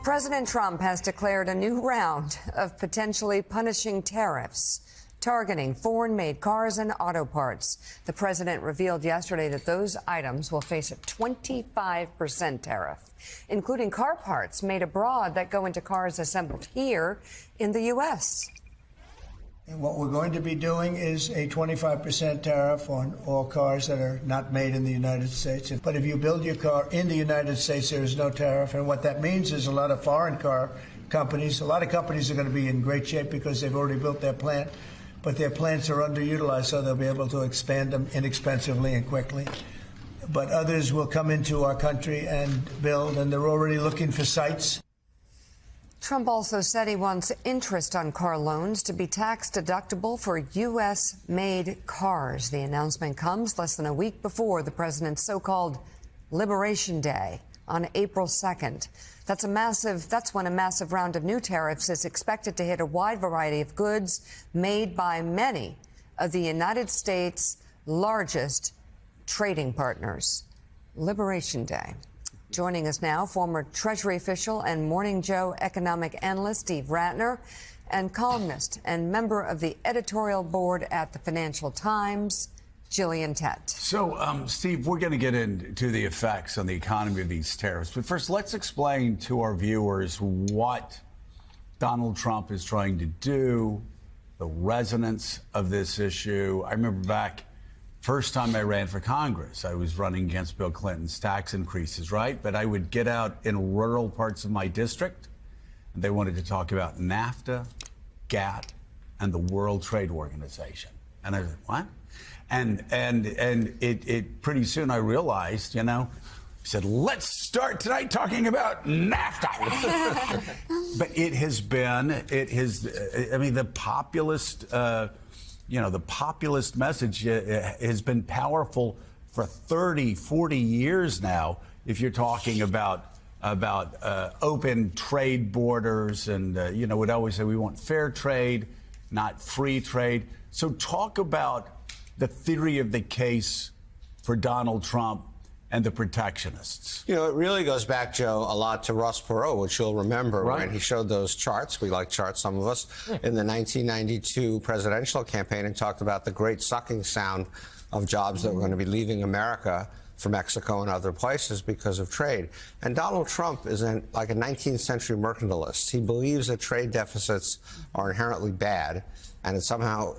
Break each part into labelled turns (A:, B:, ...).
A: President Trump has declared a new round of potentially punishing tariffs targeting foreign-made cars and auto parts. The president revealed yesterday that those items will face a 25% tariff, including car parts made abroad that go into cars assembled here in the U.S.
B: And what we're going to be doing is a 25% tariff on all cars that are not made in the United States. But if you build your car in the United States, there is no tariff. And what that means is a lot of foreign car companies, a lot of companies are going to be in great shape because they've already built their plant, but their plants are underutilized, so they'll be able to expand them inexpensively and quickly. But others will come into our country and build, and they're already looking for sites.
A: Trump also said he wants interest on car loans to be tax deductible for U.S.-made cars. The announcement comes less than a week before the president's so-called Liberation Day on April 2nd. That's when a massive round of new tariffs is expected to hit a wide variety of goods made by many of the United States' largest trading partners. Liberation Day. Joining us now, former Treasury official and Morning Joe economic analyst Steve Rattner, and columnist and member of the editorial board at the Financial Times, Gillian Tett.
C: So, Steve, we're going to get into the effects on the economy of these tariffs. But first, let's explain to our viewers what Donald Trump is trying to do, the resonance of this issue. I remember back first time I ran for Congress, I was running against Bill Clinton's tax increases, right? But I would get out in rural parts of my district, and they wanted to talk about NAFTA, GATT, and the World Trade Organization. And I was like, what? And it pretty soon I realized, I said, let's start tonight talking about NAFTA. But the populist, the populist message has been powerful for 30, 40 years now. If you're talking about open trade borders and, we'd always say we want fair trade, not free trade. So talk about the theory of the case for Donald Trump and the protectionists.
D: It really goes back, Joe, a lot to Ross Perot, which you'll remember, right? He showed those charts. We like charts, some of us, in the 1992 presidential campaign, and talked about the great sucking sound of jobs that were going to be leaving America for Mexico and other places because of trade. And Donald Trump is like a 19th century mercantilist. He believes that trade deficits are inherently bad, and it somehow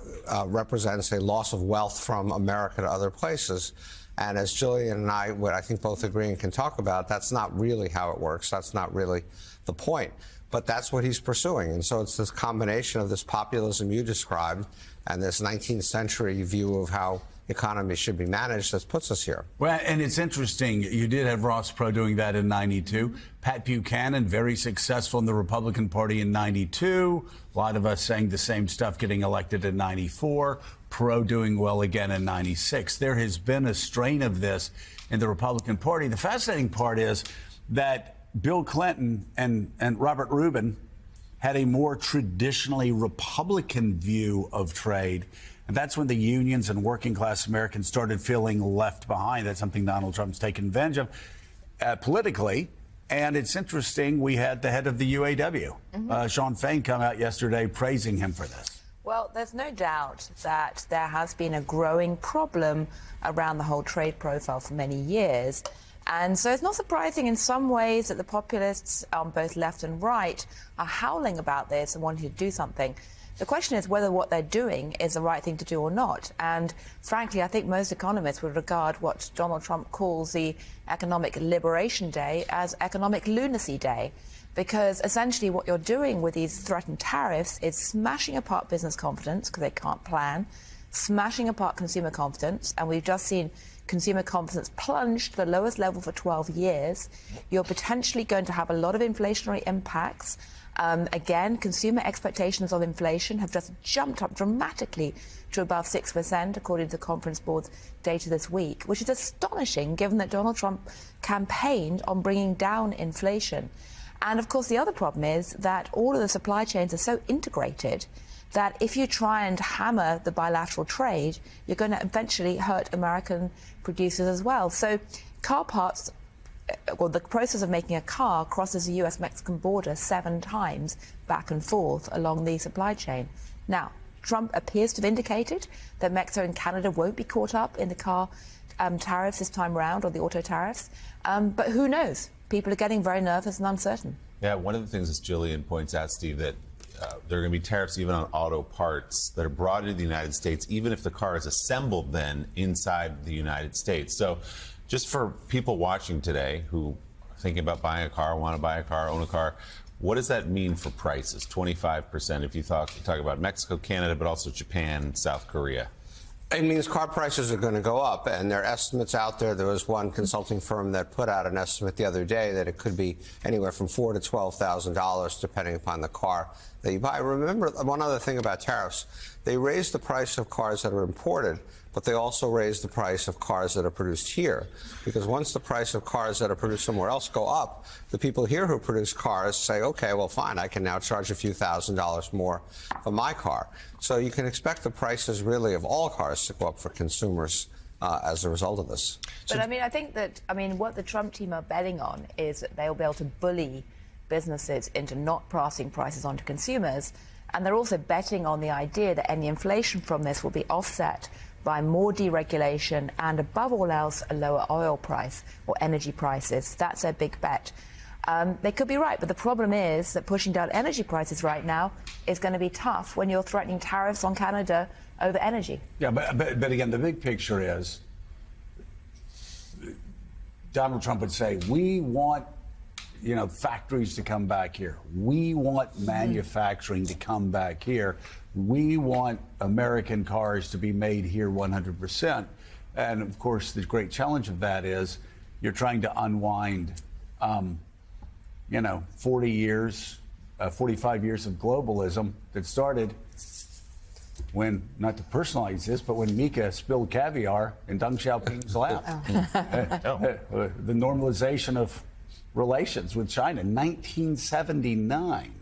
D: represents a loss of wealth from America to other places. And as Gillian and I would, I think, both agree and can talk about, that's not really how it works. That's not really the point. But that's what he's pursuing. And so it's this combination of this populism you described and this 19th century view of how economies should be managed that puts us here.
C: Well, and it's interesting. You did have Ross Perot doing that in 92. Pat Buchanan, very successful in the Republican Party in 92. A lot of us saying the same stuff, getting elected in 94. Perot doing well again in 96. There has been a strain of this in the Republican Party. The fascinating part is that Bill Clinton and Robert Rubin had a more traditionally Republican view of trade. And that's when the unions and working class Americans started feeling left behind. That's something Donald Trump's taken advantage of politically. And it's interesting, we had the head of the UAW, Shawn Fain, come out yesterday praising him for this.
E: Well, there's no doubt that there has been a growing problem around the whole trade profile for many years. And so it's not surprising in some ways that the populists on both left and right are howling about this and wanting to do something. The question is whether what they're doing is the right thing to do or not. And frankly, I think most economists would regard what Donald Trump calls the Economic Liberation Day as Economic Lunacy Day. Because essentially what you're doing with these threatened tariffs is smashing apart business confidence because they can't plan, smashing apart consumer confidence, and we've just seen consumer confidence plunge to the lowest level for 12 years. You're potentially going to have a lot of inflationary impacts. Again, consumer expectations of inflation have just jumped up dramatically to above 6%, according to the Conference Board's data this week, which is astonishing given that Donald Trump campaigned on bringing down inflation. And, of course, the other problem is that all of the supply chains are so integrated that if you try and hammer the bilateral trade, you're going to eventually hurt American producers as well. So car parts well, the process of making a car crosses the US-Mexican border 7 times back and forth along the supply chain. Now, Trump appears to have indicated that Mexico and Canada won't be caught up in the car tariffs this time round, or the auto tariffs. But who knows? People are getting very nervous and uncertain.
F: Yeah, one of the things that Jillian points out, Steve, that there are going to be tariffs even on auto parts that are brought into the United States, even if the car is assembled then inside the United States. So just for people watching today who are thinking about buying a car, want to buy a car, own a car, what does that mean for prices? 25% if you talk about Mexico, Canada, but also Japan, South Korea.
D: It means car prices are going to go up, and there are estimates out there. There was one consulting firm that put out an estimate the other day that it could be anywhere from $4,000 to $12,000, depending upon the car that you buy. Remember, one other thing about tariffs, they raise the price of cars that are imported, but they also raise the price of cars that are produced here. Because once the price of cars that are produced somewhere else go up, the people here who produce cars say, okay, well, fine, I can now charge a few $1,000s more for my car. So you can expect the prices really of all cars to go up for consumers as a result of this.
E: But I think that, what the Trump team are betting on is that they'll be able to bully businesses into not passing prices on to consumers. And they're also betting on the idea that any inflation from this will be offset by more deregulation and, above all else, a lower oil price or energy prices. That's their big bet. They could be right, but the problem is that pushing down energy prices right now is going to be tough when you're threatening tariffs on Canada over energy.
C: Yeah, but again, the big picture is Donald Trump would say, we want factories to come back here. We want manufacturing to come back here. We want American cars to be made here 100%. And of course, the great challenge of that is you're trying to unwind, 40 years, 45 years of globalism that started when, not to personalize this, but when Mika spilled caviar in Deng Xiaoping's lap. The normalization of relations with China, 1979.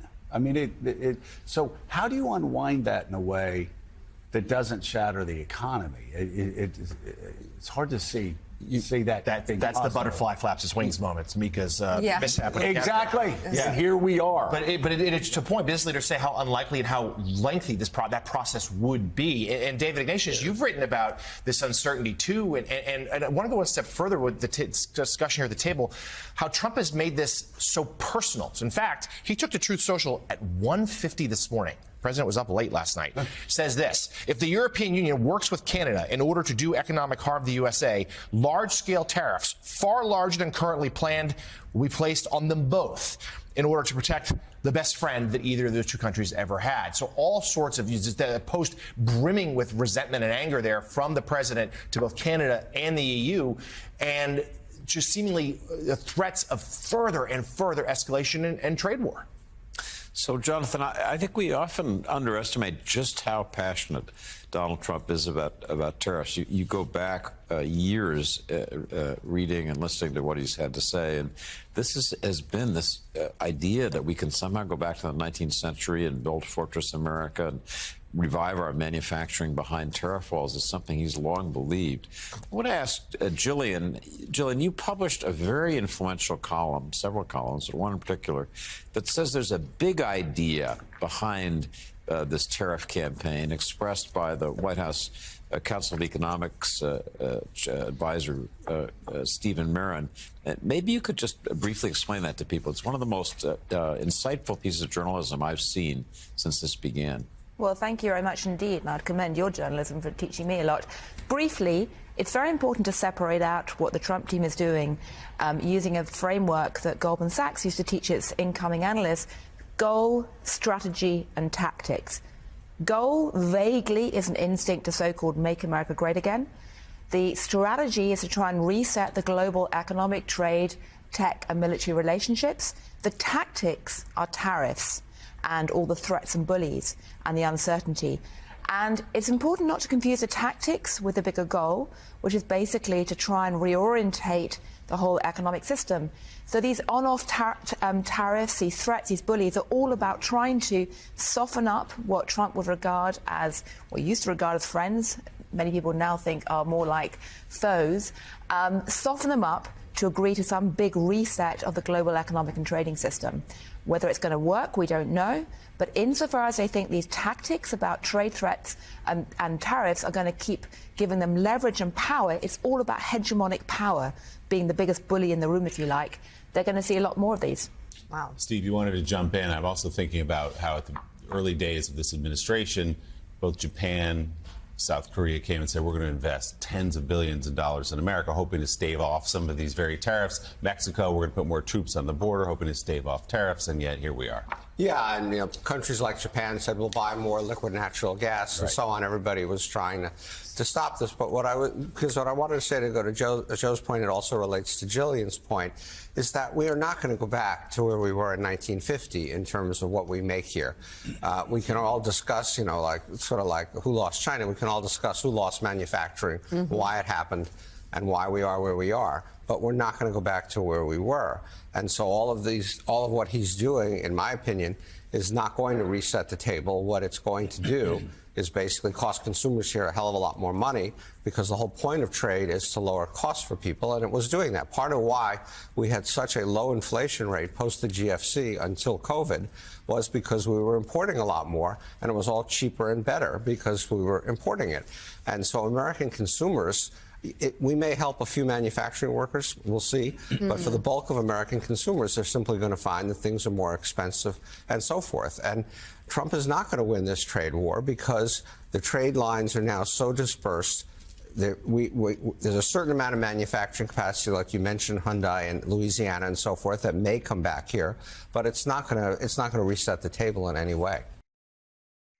C: So how do you unwind that in a way that doesn't shatter the economy? It's hard to see that.
G: That's the butterfly flaps its wings moment. It's Mika's mishap.
C: Exactly. Yeah. And here we are.
G: But it's to a point. Business leaders say how unlikely and how lengthy that process would be. And David Ignatius, you've written about this uncertainty too. And I want to go one step further with the discussion here at the table. How Trump has made this so personal. So in fact, he took to Truth Social at 1:50 this morning. The president was up late last night, says this: if the European Union works with Canada in order to do economic harm to the USA, large-scale tariffs, far larger than currently planned, will be placed on them both in order to protect the best friend that either of those two countries ever had. So all sorts of the post brimming with resentment and anger there from the president to both Canada and the EU, and just seemingly threats of further and further escalation and trade war.
H: So, Jonathan, I think we often underestimate just how passionate Donald Trump is about tariffs. You go back years reading and listening to what he's had to say, and this has been this idea that we can somehow go back to the 19th century and build Fortress America and revive our manufacturing behind tariff walls is something he's long believed. I want to ask Jillian. Jillian, you published a very influential column, several columns, but one in particular, that says there's a big idea behind this tariff campaign expressed by the White House Council of Economics advisor, Stephen Merrin. Maybe you could just briefly explain that to people. It's one of the most insightful pieces of journalism I've seen since this began.
E: Well, thank you very much indeed, and I'd commend your journalism for teaching me a lot. Briefly, it's very important to separate out what the Trump team is doing using a framework that Goldman Sachs used to teach its incoming analysts: goal, strategy, and tactics. Goal, vaguely, is an instinct to so-called make America great again. The strategy is to try and reset the global economic, trade, tech, and military relationships. The tactics are tariffs and all the threats and bullies and the uncertainty. And it's important not to confuse the tactics with the bigger goal, which is basically to try and reorientate the whole economic system. So these on-off tariffs, these threats, these bullies are all about trying to soften up what Trump would regard as, or used to regard as friends, many people now think are more like foes, soften them up to agree to some big reset of the global economic and trading system. Whether it's going to work, we don't know. But insofar as they think these tactics about trade threats and tariffs are going to keep giving them leverage and power, it's all about hegemonic power being the biggest bully in the room, if you like. They're going to see a lot more of these.
A: Wow.
F: Steve, you wanted to jump in. I'm also thinking about how at the early days of this administration, both Japan, South Korea came and said, we're going to invest tens of billions of dollars in America, hoping to stave off some of these very tariffs. Mexico, we're going to put more troops on the border, hoping to stave off tariffs, and yet here we are.
D: Yeah, and countries like Japan said we'll buy more liquid natural gas and so on. Everybody was trying to stop this. But what I wanted to say, to go to Joe's point, it also relates to Jillian's point, is that we are not going to go back to where we were in 1950 in terms of what we make here. We can all discuss, like who lost China. We can all discuss who lost manufacturing, why it happened, and why we are where we are. But we're not going to go back to where we were. And so all of what he's doing, in my opinion, is not going to reset the table. What it's going to do is basically cost consumers here a hell of a lot more money, because the whole point of trade is to lower costs for people, and it was doing that. Part of why we had such a low inflation rate post the GFC until COVID was because we were importing a lot more, and it was all cheaper and better because we were importing it. And so American consumers, we may help a few manufacturing workers, we'll see, but for the bulk of American consumers, they're simply going to find that things are more expensive and so forth. And Trump is not going to win this trade war because the trade lines are now so dispersed. There's a certain amount of manufacturing capacity, like you mentioned, Hyundai and Louisiana and so forth, that may come back here, but it's not going to reset the table in any way.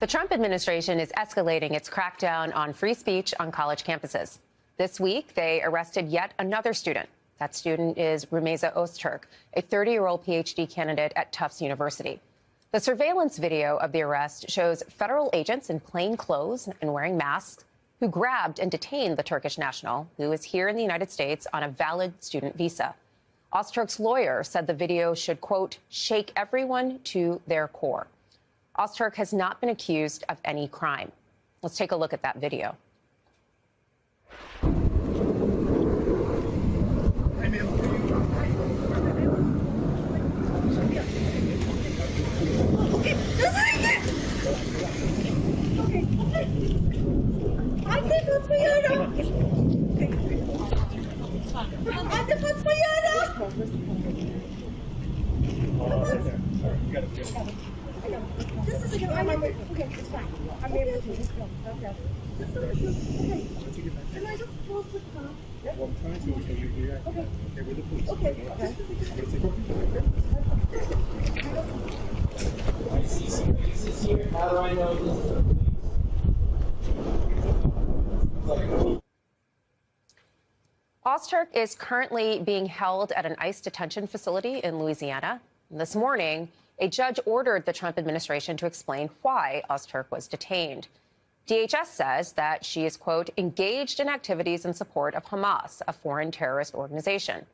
I: The Trump administration is escalating its crackdown on free speech on college campuses. This week, they arrested yet another student. That student is Rumeysa Öztürk, a 30-year-old PhD candidate at Tufts University. The surveillance video of the arrest shows federal agents in plain clothes and wearing masks who grabbed and detained the Turkish national, who is here in the United States on a valid student visa. Öztürk's lawyer said the video should, quote, shake everyone to their core. Öztürk has not been accused of any crime. Let's take a look at that video. Öztürk is currently being held at an ICE detention facility in Louisiana. This morning, a judge ordered the Trump administration to explain why Öztürk was detained. DHS says that she is, quote, engaged in activities in support of Hamas, a foreign terrorist organization.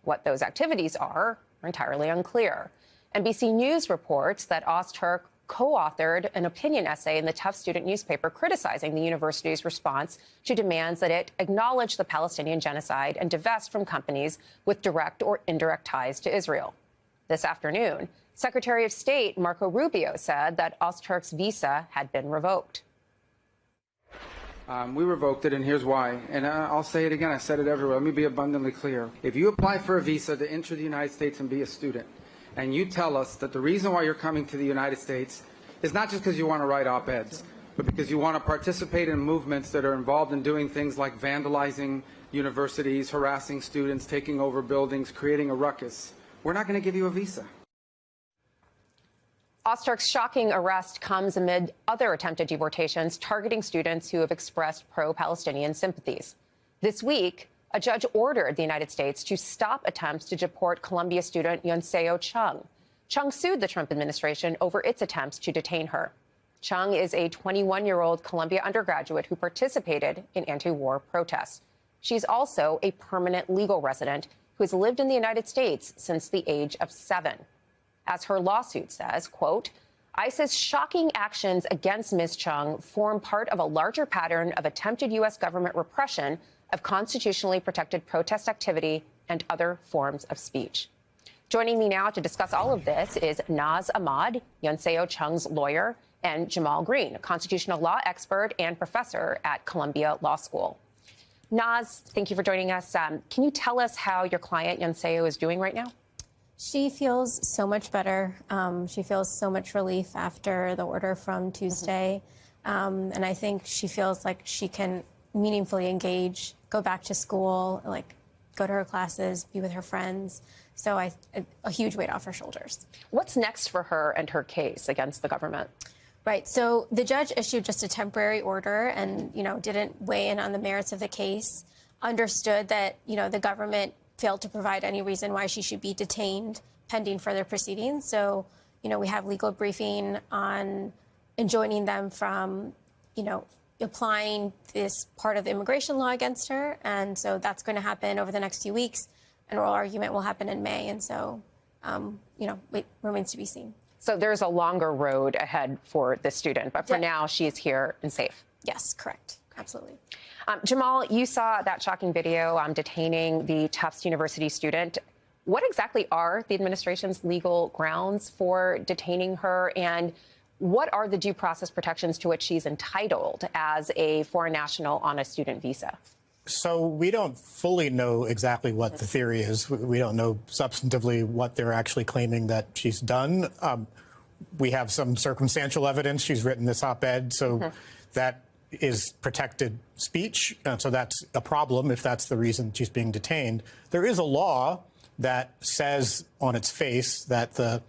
I: What those activities are entirely unclear. NBC News reports that Öztürk co-authored an opinion essay in the Tufts student newspaper criticizing the university's response to demands that it acknowledge the Palestinian genocide and divest from companies with direct or indirect ties to Israel. This afternoon, Secretary of State Marco Rubio said that Öztürk's visa had been revoked.
J: We revoked it, and here's why. And I'll say it again. I said it everywhere. Let me be abundantly clear. If you apply for a visa to enter the United States and be a student, and you tell us that the reason why you're coming to the United States is not just because you want to write op-eds, but because you want to participate in movements that are involved in doing things like vandalizing universities, harassing students, taking over buildings, creating a ruckus, we're not going to give you a visa.
I: Öztürk's shocking arrest comes amid other attempted deportations targeting students who have expressed pro-Palestinian sympathies. This week, a judge ordered the United States to stop attempts to deport Columbia student Yeonseo Chung. Chung sued the Trump administration over its attempts to detain her. Chung is a 21-year-old Columbia undergraduate who participated in anti-war protests. She's also a permanent legal resident who has lived in the United States since the age of 7. As her lawsuit says, quote, ICE's shocking actions against Ms. Chung form part of a larger pattern of attempted U.S. government repression of constitutionally protected protest activity and other forms of speech. Joining me now to discuss all of this is Naz Ahmad, Yoon Seo-chung's lawyer, and Jamal Green, a constitutional law expert and professor at Columbia Law School. Naz, thank you for joining us. Can you tell us how your client, Yoon Seo, is doing right now?
K: She feels so much better. She feels so much relief after the order from Tuesday. And I think she feels like she can meaningfully engage, go back to school, like go to her classes, be with her friends. So a huge weight off her shoulders.
I: What's next for her and her case against the government?
K: Right. So the judge issued just a temporary order and, didn't weigh in on the merits of the case, understood that, the government failed to provide any reason why she should be detained pending further proceedings. So, we have legal briefing on enjoining them from, applying this part of the immigration law against her. And so that's going to happen over the next few weeks. An oral argument will happen in May. And so, it remains to be seen.
I: So there's a longer road ahead for this student. But for now, she is here and safe.
K: Yes, correct. Absolutely.
I: Jamal, you saw that shocking video detaining the Tufts University student. What exactly are the administration's legal grounds for detaining her? And what are the due process protections to which she's entitled as a foreign national on a student visa?
L: So we don't fully know exactly what the theory is. We don't know substantively what they're actually claiming that she's done. We have some circumstantial evidence. She's written this op-ed, so that is protected speech. So that's a problem if that's the reason she's being detained. There is a law that says on its face that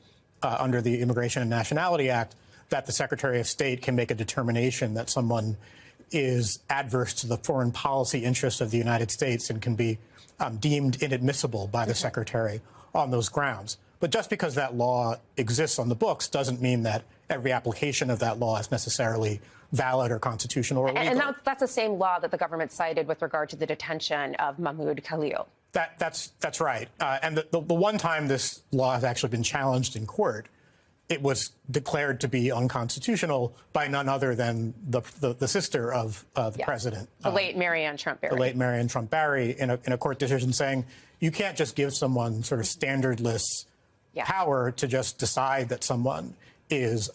L: under the Immigration and Nationality Act, that the Secretary of State can make a determination that someone is adverse to the foreign policy interests of the United States and can be deemed inadmissible by the Secretary on those grounds. But just because that law exists on the books doesn't mean that every application of that law is necessarily valid or constitutional or legal.
I: And that's the same law that the government cited with regard to the detention of Mahmoud Khalil.
L: That's right. And the one time this law has actually been challenged in court, it was declared to be unconstitutional by none other than the sister of the president.
I: The late Marianne Trump Barry.
L: The late Marianne Trump Barry in a court decision saying you can't just give someone sort of standardless power to just decide that someone is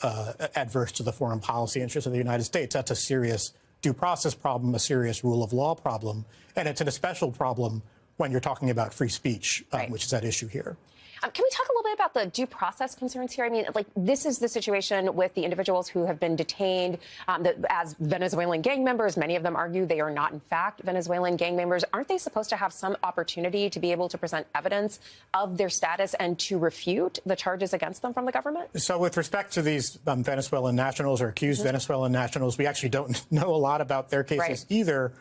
L: adverse to the foreign policy interests of the United States. That's a serious due process problem, a serious rule of law problem. And it's an especial problem when you're talking about free speech, which is at issue here.
I: Can we talk a little bit about the due process concerns here? I mean, this is the situation with the individuals who have been detained as Venezuelan gang members. Many of them argue they are not, in fact, Venezuelan gang members. Aren't they supposed to have some opportunity to be able to present evidence of their status and to refute the charges against them from the government? So
L: with respect to these Venezuelan nationals or accused Venezuelan nationals, we actually don't know a lot about their cases either.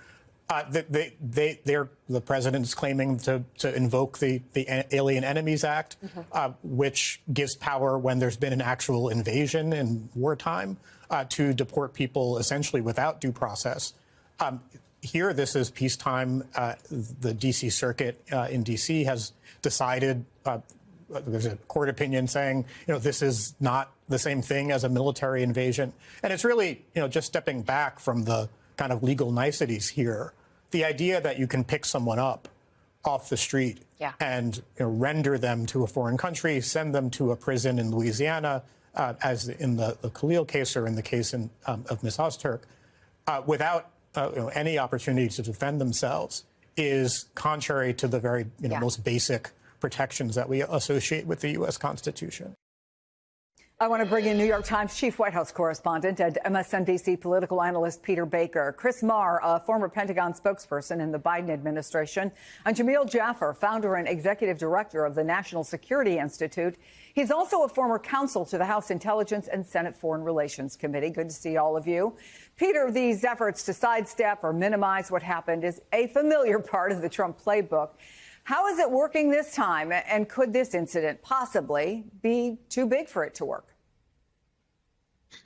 L: The president is claiming to invoke the Alien Enemies Act, which gives power when there's been an actual invasion in wartime to deport people essentially without due process. Here, this is peacetime. The D.C. Circuit in D.C. has decided there's a court opinion saying, this is not the same thing as a military invasion. And it's really, just stepping back from the kind of legal niceties here. The idea that you can pick someone up off the street and render them to a foreign country, send them to a prison in Louisiana, as in the Khalil case or in the case of Ms. Ozturk, without any opportunity to defend themselves is contrary to the very most basic protections that we associate with the U.S. Constitution.
M: I want to bring in New York Times chief White House correspondent and MSNBC political analyst Peter Baker, Chris Marr, a former Pentagon spokesperson in the Biden administration, and Jamil Jaffer, founder and executive director of the National Security Institute. He's also a former counsel to the House Intelligence and Senate Foreign Relations Committee. Good to see all of you. Peter, these efforts to sidestep or minimize what happened is a familiar part of the Trump playbook. How is it working this time? And could this incident possibly be too big for it to work?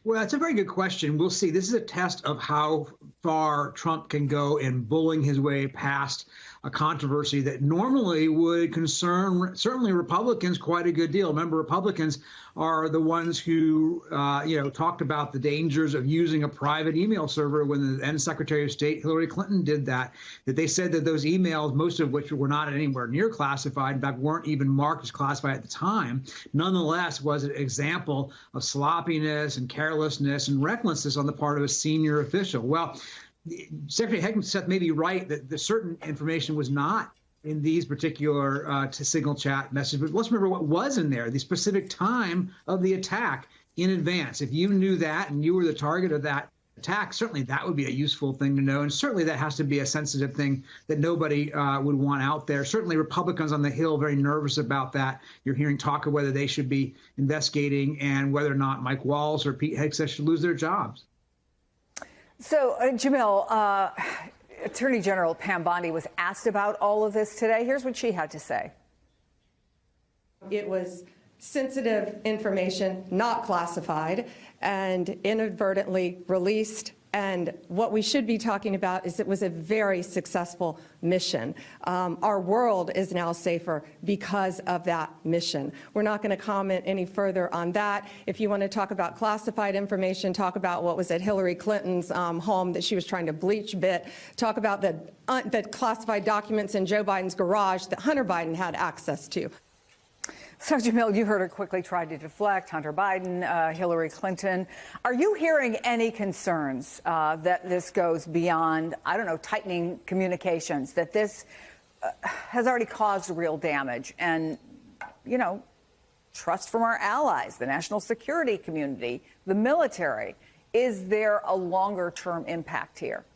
N: Well, that's a very good question. We'll see. This is a test of how far Trump can go in bullying his way past a controversy that normally would concern certainly Republicans quite a good deal. Remember, Republicans are the ones who, talked about the dangers of using a private email server when the then Secretary of State Hillary Clinton did that. That they said that those emails, most of which were not anywhere near classified, in fact, weren't even marked as classified at the time, nonetheless was an example of sloppiness and carelessness and recklessness on the part of a senior official. Well, Secretary Hegseth may be right that the certain information was not in these particular Signal chat messages, but let's remember what was in there, the specific time of the attack in advance. If you knew that and you were the target of that attack, certainly that would be a useful thing to know, and certainly that has to be a sensitive thing that nobody would want out there. Certainly Republicans on the Hill very nervous about that. You're hearing talk of whether they should be investigating and whether or not Mike Waltz or Pete Hegseth should lose their jobs.
M: So, Jamil, Attorney General Pam Bondi was asked about all of this today. Here's what she had to say.
O: It was sensitive information, not classified, and inadvertently released. And what we should be talking about is it was a very successful mission. Our world is now safer because of that mission. We're not going to comment any further on that. If you want to talk about classified information, talk about what was at Hillary Clinton's home that she was trying to bleach a bit. Talk about the classified documents in Joe Biden's garage that Hunter Biden had access to.
M: So, Jamil, you heard her quickly try to deflect Hunter Biden, Hillary Clinton. Are you hearing any concerns that this goes beyond, I don't know, tightening communications, that this has already caused real damage and, trust from our allies, the national security community, the military? Is there a longer-term impact here?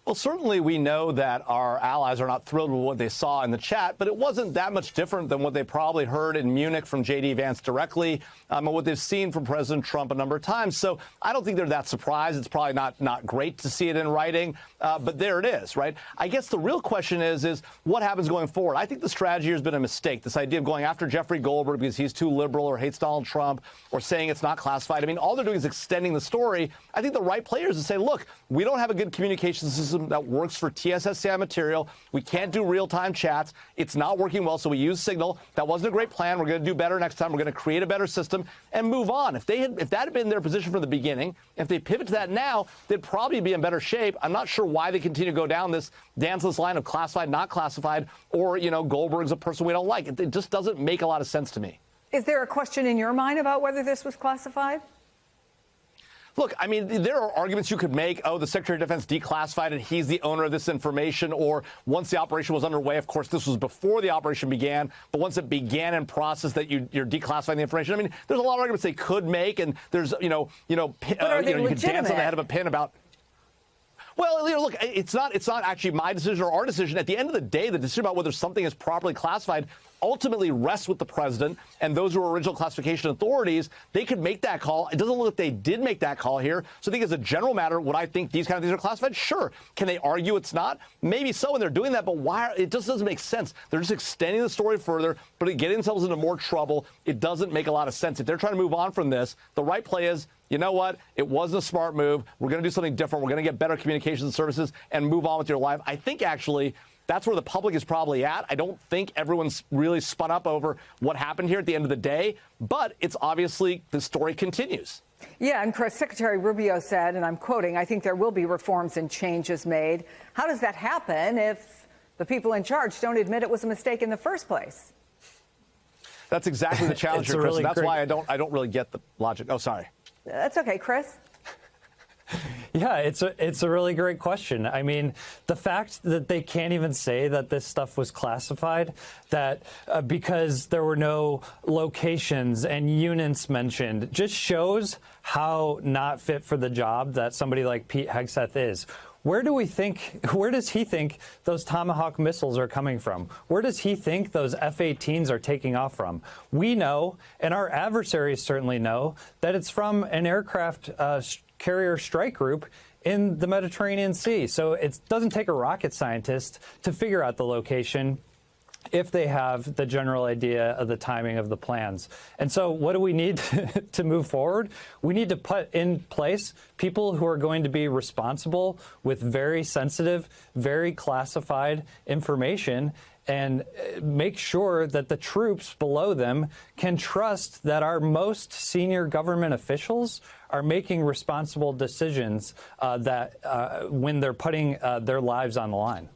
P: Well, certainly we know that our allies are not thrilled with what they saw in the chat, but it wasn't that much different than what they probably heard in Munich from J.D. Vance directly, and what they've seen from President Trump a number of times. So I don't think they're that surprised. It's probably not great to see it in writing, but there it is, right? I guess the real question is what happens going forward? I think the strategy has been a mistake, this idea of going after Jeffrey Goldberg because he's too liberal or hates Donald Trump or saying it's not classified. I mean, all they're doing is extending the story. I think the right players is to say, look, we don't have a good communication system that works for TSSCI material. We can't do real-time chats. It's not working well, so we use Signal. That wasn't a great plan. We're going to do better next time. We're going to create a better system and move on. If that had been their position from the beginning, if they pivot to that now, they'd probably be in better shape. I'm not sure why they continue to go down this danceless line of classified, not classified, or, Goldberg's a person we don't like. It just doesn't make a lot of sense to me.
M: Is there a question in your mind about whether this was classified?
P: Look, I mean, there are arguments you could make. Oh, the Secretary of Defense declassified it. He's the owner of this information. Or once the operation was underway, of course, this was before the operation began. But once it began in process that you're declassifying the information. I mean, there's a lot of arguments they could make. And there's, you could dance on the head of a pin about. Well, look, it's not actually my decision or our decision. At the end of the day, the decision about whether something is properly classified ultimately rests with the president and those who are original classification authorities. They could make that call. It doesn't look like they did make that call here. So I think as a general matter, would I think these kind of things are classified? Sure. Can they argue it's not? Maybe so, and they're doing that, but why? It just doesn't make sense. They're just extending the story further, but getting themselves into more trouble. It doesn't make a lot of sense. If they're trying to move on from this, the right play is, you know what? It wasn't a smart move. We're going to do something different. We're going to get better communications services and move on with your life. I think actually that's where the public is probably at. I don't think everyone's really spun up over what happened here at the end of the day, but it's obviously the story continues.
M: Yeah, and Chris, Secretary Rubio said, and I'm quoting, I think there will be reforms and changes made. How does that happen if the people in charge don't admit it was a mistake in the first place?
P: That's exactly the challenge here, Chris.
M: Really
P: that's why I don't really get the logic. Oh, sorry.
M: That's okay, Chris.
Q: Yeah, it's a really great question. I mean, the fact that they can't even say that this stuff was classified, that because there were no locations and units mentioned, just shows how not fit for the job that somebody like Pete Hegseth is. Where does he think those Tomahawk missiles are coming from? Where does he think those F-18s are taking off from? We know, and our adversaries certainly know, that it's from an aircraft carrier strike group in the Mediterranean Sea. So it doesn't take a rocket scientist to figure out the location. if they have the general idea of the timing of the plans. And so what do we need to move forward? We need to put in place people who are going to be responsible with very sensitive, very classified information, and make sure that the troops below them can trust that our most senior government officials are making responsible decisions when they're putting their lives on the line.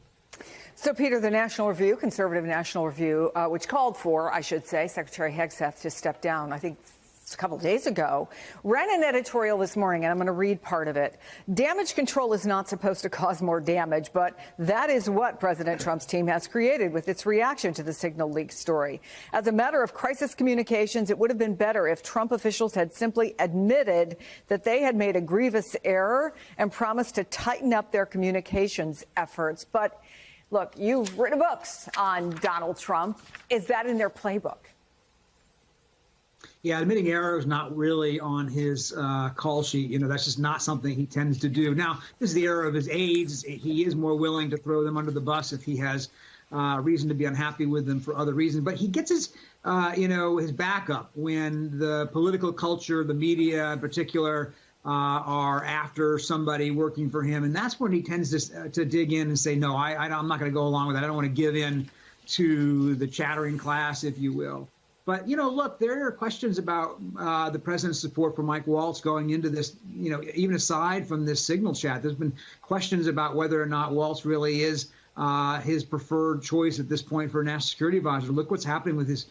M: So, Peter, the National Review, conservative National Review, which called for, I should say, Secretary Hegseth to step down, I think a couple of days ago, ran an editorial this morning, and I'm going to read part of it. Damage control is not supposed to cause more damage, but that is what President Trump's team has created with its reaction to the Signal leak story. As a matter of crisis communications, it would have been better if Trump officials had simply admitted that they had made a grievous error and promised to tighten up their communications efforts. But look, you've written books on Donald Trump. Is that in their playbook?
N: Yeah, admitting error is not really on his call sheet. You know, that's just not something he tends to do. Now, this is the era of his aides. He is more willing to throw them under the bus if he has reason to be unhappy with them for other reasons. But he gets his, his backup when the political culture, the media in particular, are after somebody working for him. And that's when he tends to dig in and say, no, I'm not going to go along with that. I don't want to give in to the chattering class, if you will. But, look, there are questions about the president's support for Mike Waltz going into this, even aside from this Signal chat. There's been questions about whether or not Waltz really is his preferred choice at this point for a national security advisor. Look what's happening with his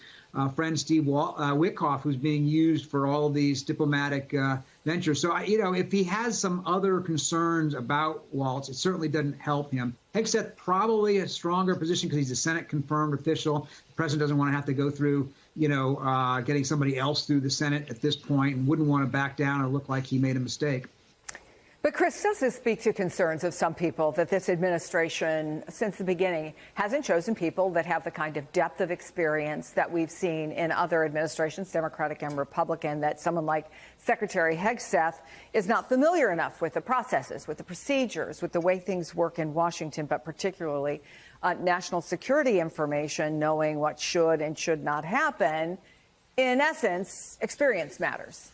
N: friend Steve Witkoff, who's being used for all of these diplomatic ventures. So, if he has some other concerns about Waltz, it certainly doesn't help him. Hegseth probably a stronger position because he's a Senate-confirmed official. The president doesn't want to have to go through, getting somebody else through the Senate at this point and wouldn't want to back down or look like he made a mistake.
M: But, Chris, does this speak to concerns of some people that this administration, since the beginning, hasn't chosen people that have the kind of depth of experience that we've seen in other administrations, Democratic and Republican, that someone like Secretary Hegseth is not familiar enough with the processes, with the procedures, with the way things work in Washington, but particularly national security information, knowing what should and should not happen. In essence, experience matters.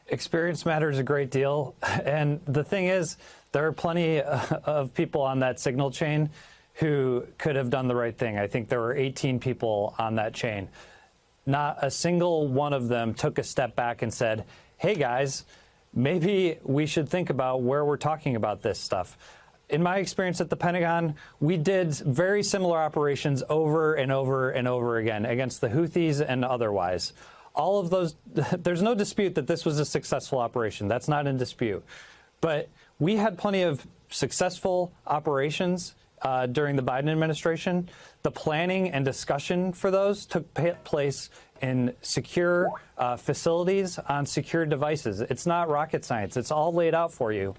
Q: Experience matters a great deal. And the thing is, there are plenty of people on that Signal chain who could have done the right thing. I think there were 18 people on that chain. Not a single one of them took a step back and said, hey, guys, maybe we should think about where we're talking about this stuff. In my experience at the Pentagon, we did very similar operations over and over and over again against the Houthis and otherwise. All of those, there's no dispute that this was a successful operation. That's not in dispute. But we had plenty of successful operations during the Biden administration. The planning and discussion for those took place in secure facilities on secure devices. It's not rocket science. It's all laid out for you.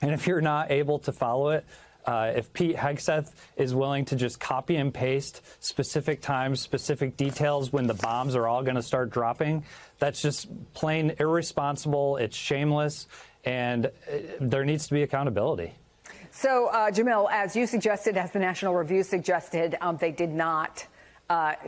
Q: And if you're not able to follow it, if Pete Hegseth is willing to just copy and paste specific times, specific details when the bombs are all going to start dropping, that's just plain irresponsible. It's shameless, and there needs to be accountability.
M: So, Jamil, as you suggested, as the National Review suggested, they did not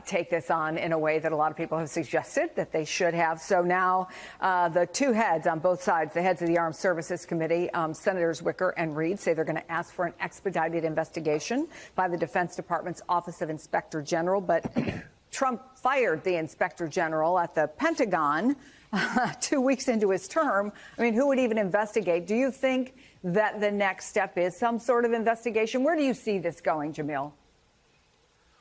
M: take this on in a way that a lot of people have suggested that they should have. So now the two heads on both sides, the heads of the Armed Services Committee, Senators Wicker and Reid, say they're going to ask for an expedited investigation by the Defense Department's Office of Inspector General. But Trump fired the Inspector General at the Pentagon 2 weeks into his term. I mean, who would even investigate? Do you think that the next step is some sort of investigation? Where do you see this going, Jamil?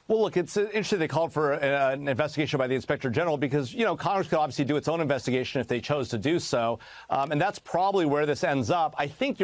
P: Well, look, it's interesting they called for an investigation by the Inspector General because, Congress could obviously do its own investigation if they chose to do so. And that's probably where this ends up. I think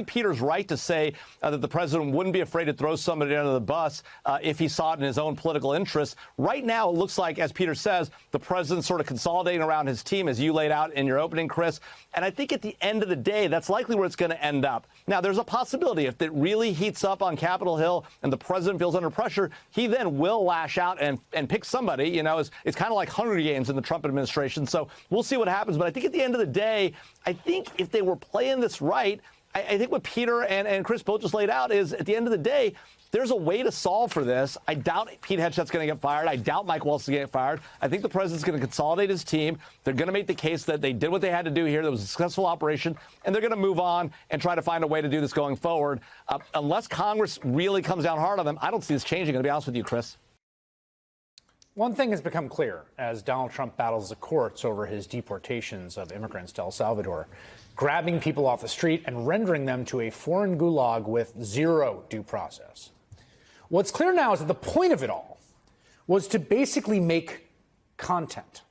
P: Peter's right to say that the president wouldn't be afraid to throw somebody under the bus if he saw it in his own political interest. Right now, it looks like, as Peter says, the president's sort of consolidating around his team, as you laid out in your opening, Chris. And I think at the end of the day, that's likely where it's going to end up. Now, there's a possibility if it really heats up on Capitol Hill and the president feels under pressure, he then will lash out and pick somebody. It's kind of like Hunger Games in the Trump administration. So we'll see what happens. But I think at the end of the day, I think if they were playing this right, I think what Peter and Chris both just laid out is, at the end of the day, there's a way to solve for this. I doubt Pete Hegseth's going to get fired. I doubt Mike Waltz is going to get fired. I think the president's going to consolidate his team. They're going to make the case that they did what they had to do here. That was a successful operation, and they're going to move on and try to find a way to do this going forward. Unless Congress really comes down hard on them, I don't see this changing, to be honest with you, Chris.
R: One thing has become clear as Donald Trump battles the courts over his deportations of immigrants to El Salvador, grabbing people off the street and rendering them to a foreign gulag with zero due process. What's clear now is that the point of it all was to basically make content.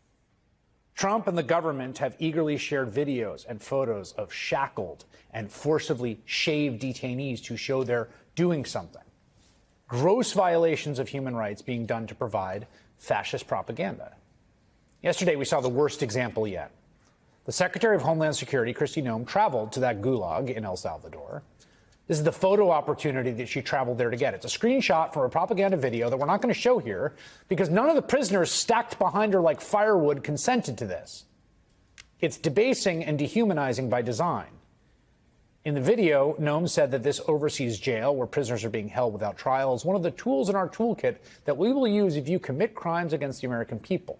R: Trump and the government have eagerly shared videos and photos of shackled and forcibly shaved detainees to show they're doing something. Gross violations of human rights being done to provide fascist propaganda. Yesterday, we saw the worst example yet. The Secretary of Homeland Security, Kristi Noem, traveled to that gulag in El Salvador. This is the photo opportunity that she traveled there to get. It's a screenshot from a propaganda video that we're not going to show here because none of the prisoners stacked behind her like firewood consented to this. It's debasing and dehumanizing by design. In the video, Noem said that this overseas jail, where prisoners are being held without trial, is one of the tools in our toolkit that we will use if you commit crimes against the American people.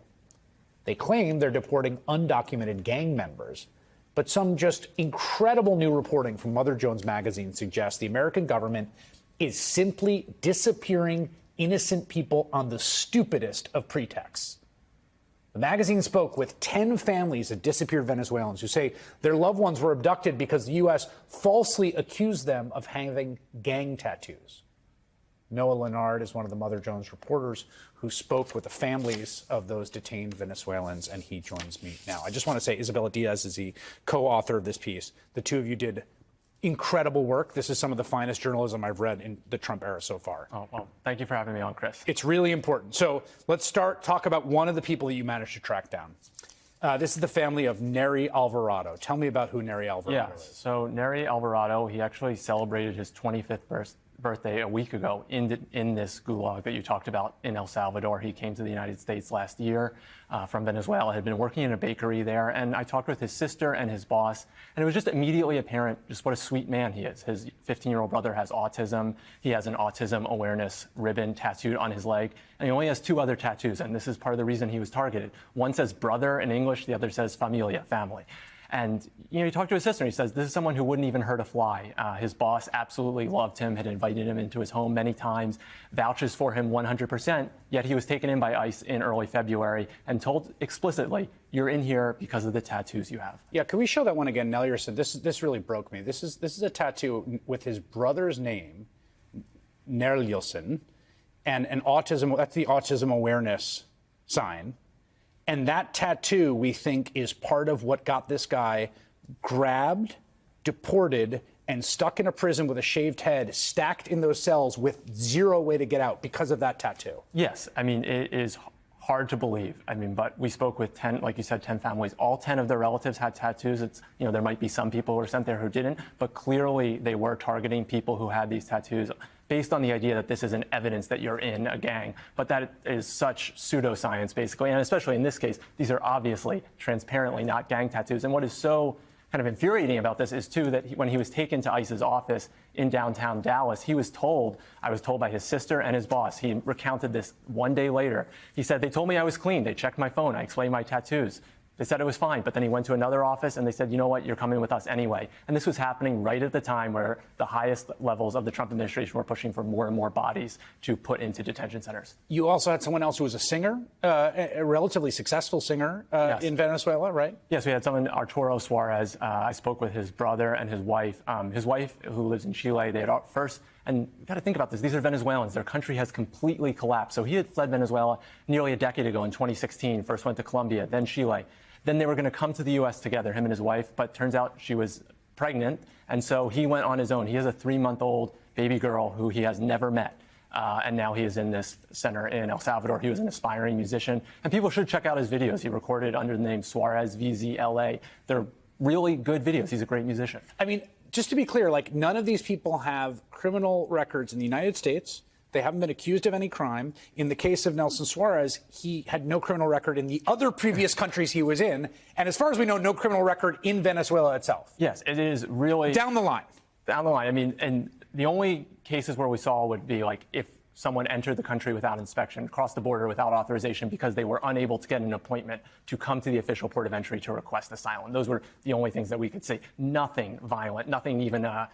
R: They claim they're deporting undocumented gang members, but some just incredible new reporting from Mother Jones magazine suggests the American government is simply disappearing innocent people on the stupidest of pretexts. The magazine spoke with 10 families of disappeared Venezuelans who say their loved ones were abducted because the U.S. falsely accused them of having gang tattoos. Noah Leonard is one of the Mother Jones reporters who spoke with the families of those detained Venezuelans, and he joins me now. I just want to say Isabella Diaz is the co-author of this piece. The two of you did incredible work. This is some of the finest journalism I've read in the Trump era so far.
S: Oh, well, thank you for having me on, Chris.
R: It's really important. So let's talk about one of the people that you managed to track down. This is the family of Nery Alvarado. Tell me about who Nery Alvarado is.
S: So Nery Alvarado, he actually celebrated his 25th birthday a week ago in this gulag that you talked about in El Salvador. He came to the United States last year from Venezuela, had been working in a bakery there, and I talked with his sister and his boss, and it was just immediately apparent just what a sweet man he is. His 15-year-old brother has autism. He has an autism awareness ribbon tattooed on his leg, and he only has 2 other tattoos, and this is part of the reason he was targeted. One says brother in English, the other says familia, family. And, he talked to his sister, and he says, this is someone who wouldn't even hurt a fly. His boss absolutely loved him, had invited him into his home many times, vouches for him 100%, yet he was taken in by ICE in early February and told explicitly, you're in here because of the tattoos you have.
R: Yeah, can we show that one again? Nelierson, this really broke me. This is a tattoo with his brother's name, Nerlielson, and an autism, that's the autism awareness sign. And that tattoo, we think, is part of what got this guy grabbed, deported, and stuck in a prison with a shaved head, stacked in those cells with zero way to get out because of that tattoo.
S: Yes. I mean, it is hard to believe. I mean, but we spoke with 10, like you said, 10 families. All 10 of their relatives had tattoos. It's, there might be some people who were sent there who didn't, but clearly they were targeting people who had these tattoos based on the idea that this is an evidence that you're in a gang. But that is such pseudoscience, basically. And especially in this case, these are obviously transparently not gang tattoos. And what is so kind of infuriating about this is, too, that when he was taken to ICE's office in downtown Dallas, I was told by his sister and his boss, he recounted this one day later. He said, they told me I was clean. They checked my phone. I explained my tattoos. They said it was fine, but then he went to another office and they said, you know what, you're coming with us anyway. And this was happening right at the time where the highest levels of the Trump administration were pushing for more and more bodies to put into detention centers.
R: You also had someone else who was a singer, a relatively successal singer in Venezuela, right?
S: Yes, we had someone, Arturo Suarez. I spoke with his brother and his wife. His wife, who lives in Chile, they had first, and you've got to think about this, these are Venezuelans. Their country has completely collapsed. So he had fled Venezuela nearly a decade ago in 2016, first went to Colombia, then Chile. Then they were going to come to the U.S. together, him and his wife, but turns out she was pregnant, and so he went on his own. He has a 3-month-old baby girl who he has never met, and now he is in this center in El Salvador. He was an aspiring musician, and people should check out his videos. He recorded under the name Suarez VZLA. They're really good videos. He's a great musician.
R: I mean, just to be clear, like, none of these people have criminal records in the United States. They haven't been accused of any crime. In the case of Nelson Suarez, he had no criminal record in the other previous countries he was in. And as far as we know, no criminal record in Venezuela itself.
S: Yes, it is really
R: down the line.
S: Down the line. I mean, and the only cases where we saw would be like if someone entered the country without inspection, crossed the border without authorization because they were unable to get an appointment to come to the official port of entry to request asylum. Those were the only things that we could say. Nothing violent, nothing even a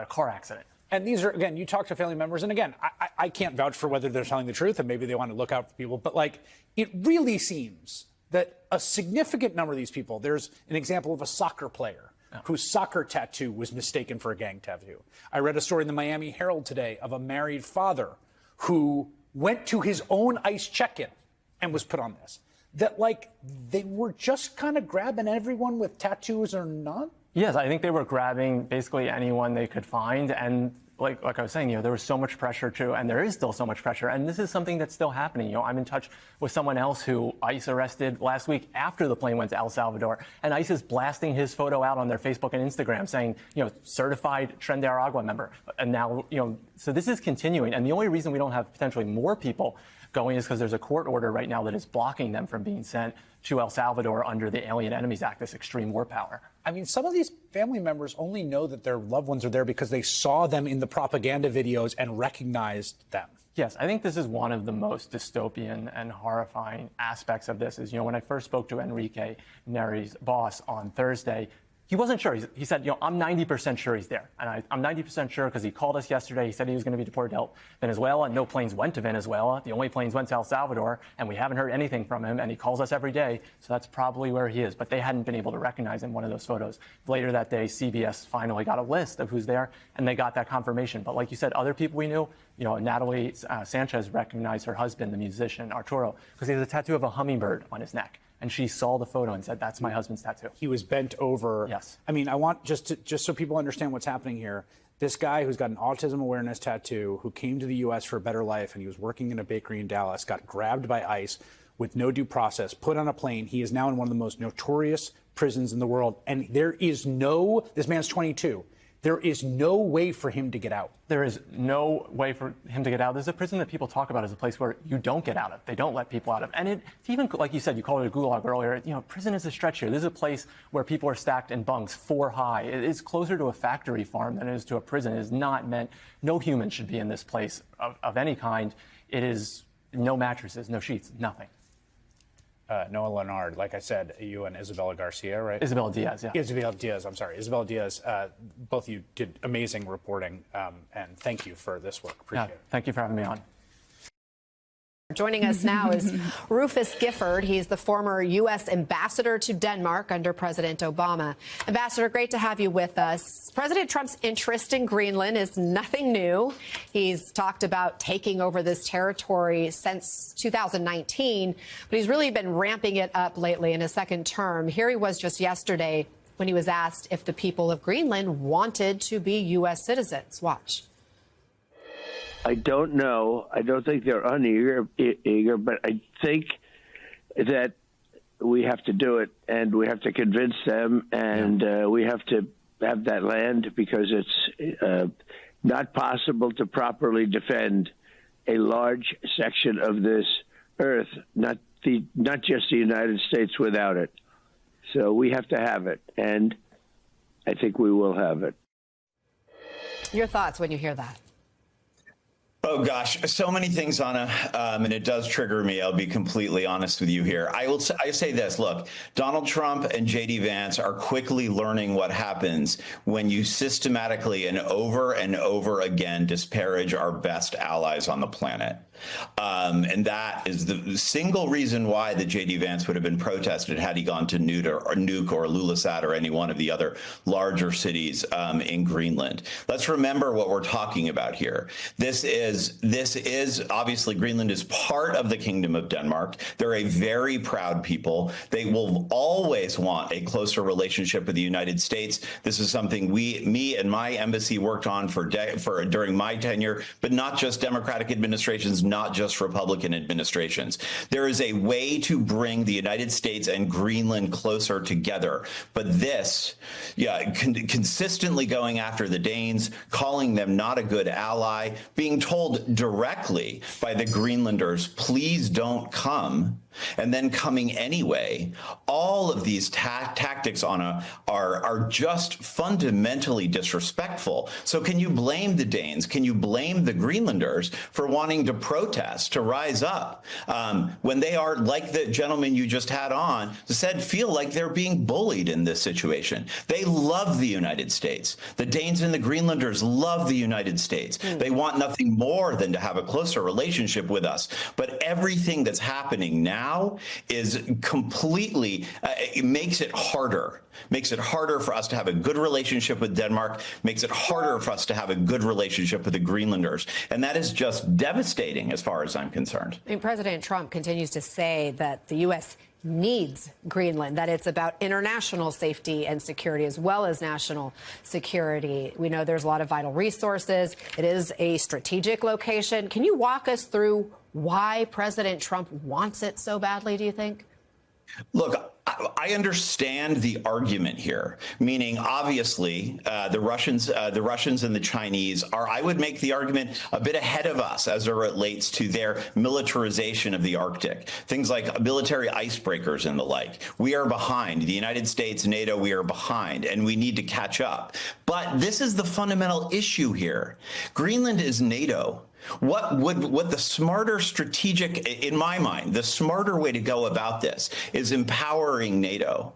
S: car accident.
R: And these are, again, you talk to family members, and again, I can't vouch for whether they're telling the truth, and maybe they want to look out for people, but like, it really seems that a significant number of these people, there's an example of a soccer player whose soccer tattoo was mistaken for a gang tattoo. I read a story in the Miami Herald today of a married father who went to his own ICE check-in and was put on this. That, like, they were just kind of grabbing everyone with tattoos or not?
S: Yes, I think they were grabbing basically anyone they could find. And like I was saying, there was so much pressure too, and there is still so much pressure. And this is something that's still happening. I'm in touch with someone else who ICE arrested last week after the plane went to El Salvador. And ICE is blasting his photo out on their Facebook and Instagram saying, certified Tren de Aragua member. And now, so this is continuing. And the only reason we don't have potentially more people going is because there's a court order right now that is blocking them from being sent to El Salvador under the Alien Enemies Act, this extreme war power.
R: I mean, some of these family members only know that their loved ones are there because they saw them in the propaganda videos and recognized them.
S: Yes, I think this is one of the most dystopian and horrifying aspects of this is, when I first spoke to Enrique Neri's boss on Thursday, he wasn't sure. He said, I'm 90% sure he's there. And I'm 90% sure because he called us yesterday. He said he was going to be deported to Venezuela. No planes went to Venezuela. The only planes went to El Salvador. And we haven't heard anything from him. And he calls us every day. So that's probably where he is. But they hadn't been able to recognize him in one of those photos. Later that day, CBS finally got a list of who's there. And they got that confirmation. But like you said, other people we knew, Natalie Sanchez recognized her husband, the musician, Arturo, because he has a tattoo of a hummingbird on his neck. And she saw the photo and said, that's my husband's tattoo.
R: He was bent over.
S: Yes.
R: I mean, I want just so people understand what's happening here. This guy who's got an autism awareness tattoo, who came to the U.S. for a better life, and he was working in a bakery in Dallas, got grabbed by ICE with no due process, put on a plane. He is now in one of the most notorious prisons in the world. And this man's 22. There is no way for him to get out.
S: There is no way for him to get out. There's a prison that people talk about as a place where you don't get out of. They don't let people out of. And it's even, like you said, you called it a gulag earlier. Prison is a stretch here. This is a place where people are stacked in bunks 4 high. It is closer to a factory farm than it is to a prison. It is not meant, no human should be in this place of any kind. It is no mattresses, no sheets, nothing.
R: Noah Leonard, like I said, you and Isabella Garcia, right?
S: Isabella Diaz, yeah.
R: Isabella Diaz, I'm sorry. Isabella Diaz, both of you did amazing reporting, and thank you for this work. Appreciate it.
S: Thank you for having me on.
T: Joining us now is Rufus Gifford. He's the former U.S. ambassador to Denmark under President Obama. Ambassador, great to have you with us. President Trump's interest in Greenland is nothing new. He's talked about taking over this territory since 2019, but he's really been ramping it up lately in his second term. Here he was just yesterday when he was asked if the people of Greenland wanted to be U.S. citizens. Watch.
U: I don't know. I don't think they're uneager, but I think that we have to do it, and we have to convince them, and we have to have that land because it's not possible to properly defend a large section of this earth, not just the United States without it. So we have to have it, and I think we will have it.
T: Your thoughts when you hear that?
V: Oh, gosh, so many things, Anna, and it does trigger me. I'll be completely honest with you here. I say this. Look, Donald Trump and J.D. Vance are quickly learning what happens when you systematically and over again disparage our best allies on the planet. And that is the single reason why the J.D. Vance would have been protested had he gone to Nuuk or Ilulissat or any one of the other larger cities in Greenland. Let's remember what we're talking about here. This is obviously Greenland is part of the Kingdom of Denmark. They're a very proud people. They will always want a closer relationship with the United States. This is something me and my embassy worked on during my tenure, but not just Democratic administrations, not just Republican administrations. There is a way to bring the United States and Greenland closer together. But this, consistently going after the Danes, calling them not a good ally, being told told directly by the Greenlanders, please don't come, and then coming anyway, all of these tactics are just fundamentally disrespectful. So can you blame the Danes? Can you blame the Greenlanders for wanting to protest, to rise up, when they are, like the gentleman you just had on said, feel like they're being bullied in this situation? They love the United States. The Danes and the Greenlanders love the United States. They want nothing more than to have a closer relationship with us. But everything that's happening now is completely, it makes it harder for us to have a good relationship with Denmark, makes it harder for us to have a good relationship with the Greenlanders. And that is just devastating as far as I'm concerned.
T: I mean, President Trump continues to say that the U.S. needs Greenland, that it's about international safety and security as well as national security. We know there's a lot of vital resources. It is a strategic location. Can you walk us through why President Trump wants it so badly, do you think?
V: Look, I understand the argument here, meaning obviously the Russians and the Chinese are, I would make the argument, a bit ahead of us as it relates to their militarization of the Arctic. Things like military icebreakers and the like. We are behind. The United States, NATO, we are behind, and we need to catch up. But this is the fundamental issue here. Greenland is NATO. What the smarter strategic, in my mind, the smarter way to go about this is empowering NATO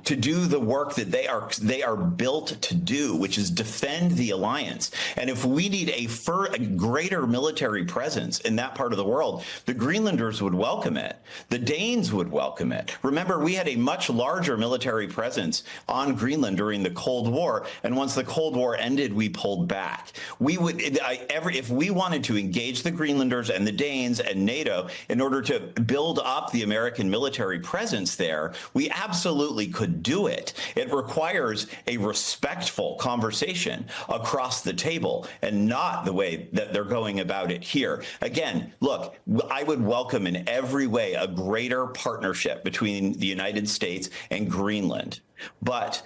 V: to do the work that they are built to do, which is defend the alliance. And if we need a greater military presence in that part of the world, the Greenlanders would welcome it. The Danes would welcome it. Remember, we had a much larger military presence on Greenland during the Cold War, and once the Cold War ended, we pulled back. We would, if we wanted to engage the Greenlanders and the Danes and NATO in order to build up the American military presence there, we absolutely could do it. It requires a respectful conversation across the table and not the way that they're going about it here. Again, look, I would welcome in every way a greater partnership between the United States and Greenland. But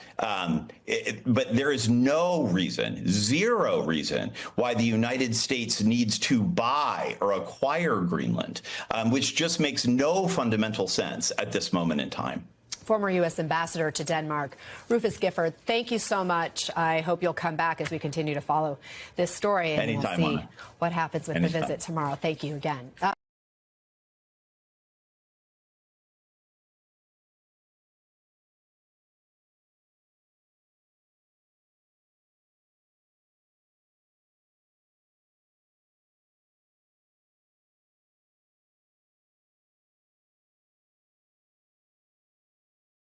V: there is no reason, zero reason, why the United States needs to buy or acquire Greenland, which just makes no fundamental sense at this moment in time.
T: Former U.S. Ambassador to Denmark, Rufus Gifford, thank you so much. I hope you'll come back as we continue to follow this story, and
V: Anytime,
T: we'll see
V: Anna.
T: what happens with
V: Anytime.
T: the visit tomorrow. Thank you again.